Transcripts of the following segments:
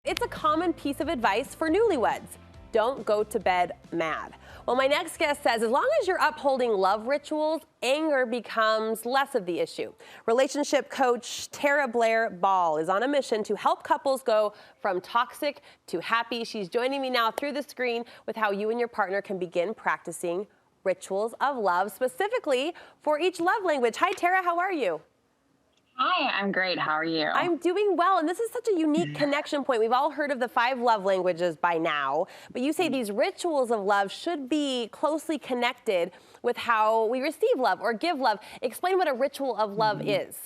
It's a common piece of advice for newlyweds. Don't go to bed mad. Well, my next guest says as long as you're upholding love rituals, anger becomes less of the issue. Relationship coach Tara Blair Ball is on a mission to help couples go from toxic to happy. She's joining me now through the screen with how you and your partner can begin practicing rituals of love, specifically for each love language. Hi, Tara, how are you? Hi, I'm great. How are you? I'm doing well, and this is such a unique connection point. We've all heard of the 5 love languages by now, but you say these rituals of love should be closely connected with how we receive love or give love. Explain what a ritual of love is.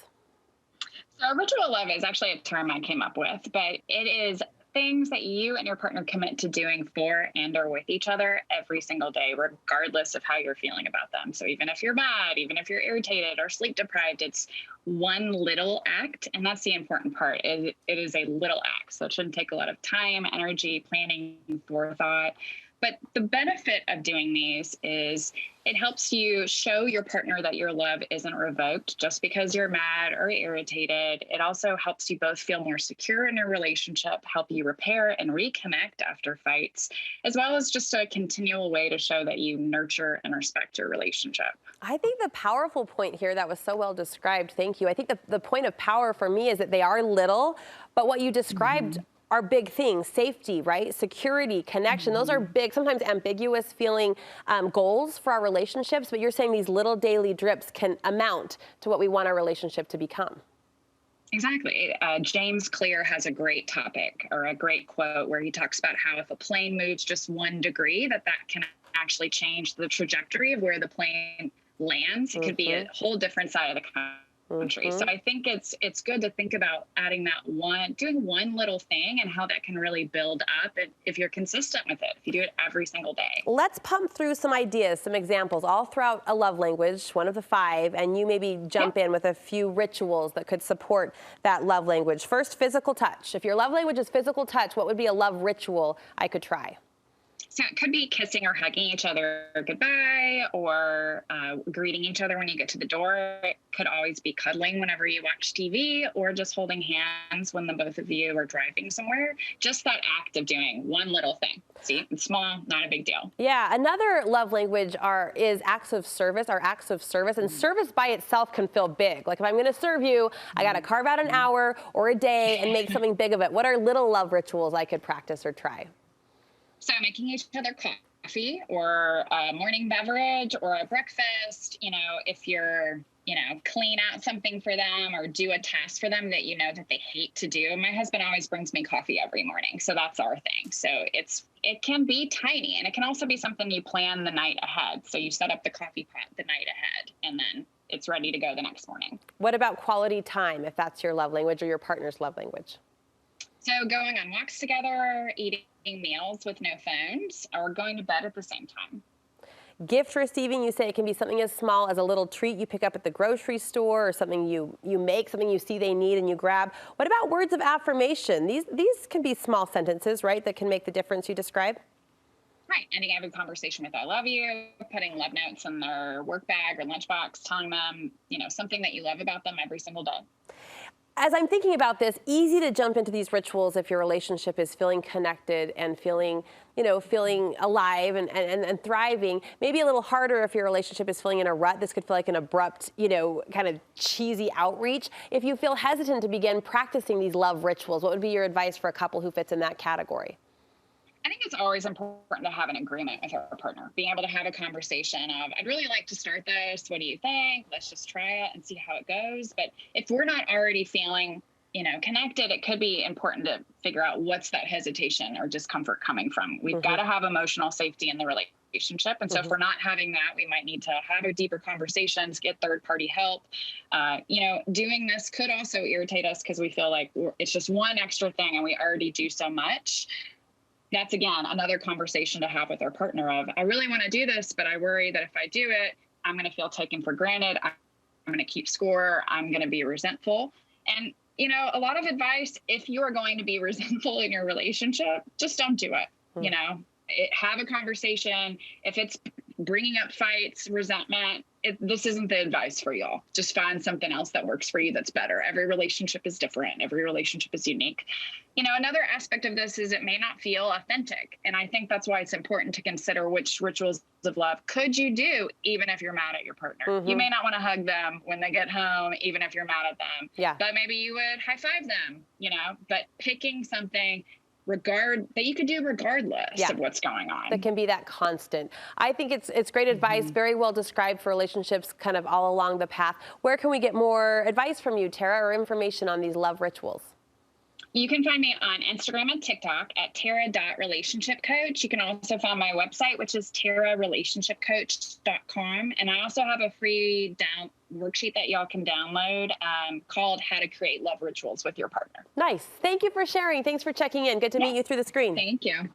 So, ritual love is actually a term I came up with, but it is things that you and your partner commit to doing for and or with each other every single day, regardless of how you're feeling about them. So even if you're mad, even if you're irritated or sleep deprived, it's one little act. And that's the important part. It is a little act. So it shouldn't take a lot of time, energy, planning, forethought. But the benefit of doing these is it helps you show your partner that your love isn't revoked just because you're mad or irritated. It also helps you both feel more secure in your relationship, help you repair and reconnect after fights, as well as just a continual way to show that you nurture and respect your relationship. I think the powerful point here that was so well described, thank you. I think the point of power for me is that they are little, but what you described are big things. Safety, right? Security, connection. Those are big, sometimes ambiguous feeling goals for our relationships, but you're saying these little daily drips can amount to what we want our relationship to become. Exactly. James Clear has a great topic or a great quote where he talks about how if a plane moves just 1 degree, that can actually change the trajectory of where the plane lands. It could be a whole different side of the country. So I think it's good to think about adding doing one little thing and how that can really build up if you're consistent with it, if you do it every single day. Let's pump through some ideas, some examples, all throughout a love language, one of the 5, and you maybe jump in with a few rituals that could support that love language. First, physical touch. If your love language is physical touch, what would be a love ritual I could try? So it could be kissing or hugging each other goodbye or greeting each other when you get to the door. It could always be cuddling whenever you watch TV or just holding hands when the both of you are driving somewhere. Just that act of doing one little thing. See, it's small, not a big deal. Yeah, another love language is acts of service, and service by itself can feel big. Like if I'm going to serve you, I got to carve out an hour or a day and make something big of it. What are little love rituals I could practice or try? So making each other coffee or a morning beverage or a breakfast, if you're, clean out something for them or do a task for them that that they hate to do. My husband always brings me coffee every morning. So that's our thing. So it can be tiny, and it can also be something you plan the night ahead. So you set up the coffee pot the night ahead and then it's ready to go the next morning. What about quality time, if that's your love language or your partner's love language? So going on walks together, eating meals with no phones, or going to bed at the same time. Gift receiving, you say it can be something as small as a little treat you pick up at the grocery store or something you make, something you see they need and you grab. What about words of affirmation? These can be small sentences, right, that can make the difference you describe? Right. Ending every conversation with I love you, putting love notes in their work bag or lunchbox, telling them, something that you love about them every single day. As I'm thinking about this, easy to jump into these rituals if your relationship is feeling connected and feeling alive and thriving. Maybe a little harder if your relationship is feeling in a rut. This could feel like an abrupt, kind of cheesy outreach. If you feel hesitant to begin practicing these love rituals, what would be your advice for a couple who fits in that category? I think it's always important to have an agreement with our partner, being able to have a conversation of, I'd really like to start this. What do you think? Let's just try it and see how it goes. But if we're not already feeling, connected, it could be important to figure out what's that hesitation or discomfort coming from. We've got to have emotional safety in the relationship. And so if we're not having that, we might need to have a deeper conversations, get third-party help. Doing this could also irritate us because we feel like it's just one extra thing and we already do so much. That's, again, another conversation to have with our partner of, I really want to do this, but I worry that if I do it, I'm going to feel taken for granted. I'm going to keep score. I'm going to be resentful. And, a lot of advice, if you are going to be resentful in your relationship, just don't do it. Have a conversation. If it's bringing up fights, resentment, this isn't the advice for y'all. Just find something else that works for you that's better. Every relationship is different. Every relationship is unique. You know, another aspect of this is it may not feel authentic. And I think that's why it's important to consider which rituals of love could you do even if you're mad at your partner. You may not want to hug them when they get home, even if you're mad at them. Yeah. But maybe you would high five them, you know, but picking something that you could do regardless of what's going on. That can be that constant. I think it's great advice, very well described for relationships kind of all along the path. Where can we get more advice from you, Tara, or information on these love rituals? You can find me on Instagram and TikTok at tara.relationshipcoach. You can also find my website, which is tararelationshipcoach.com. And I also have a free worksheet that y'all can download called How to Create Love Rituals with Your Partner. Nice. Thank you for sharing. Thanks for checking in. Good to meet you through the screen. Thank you.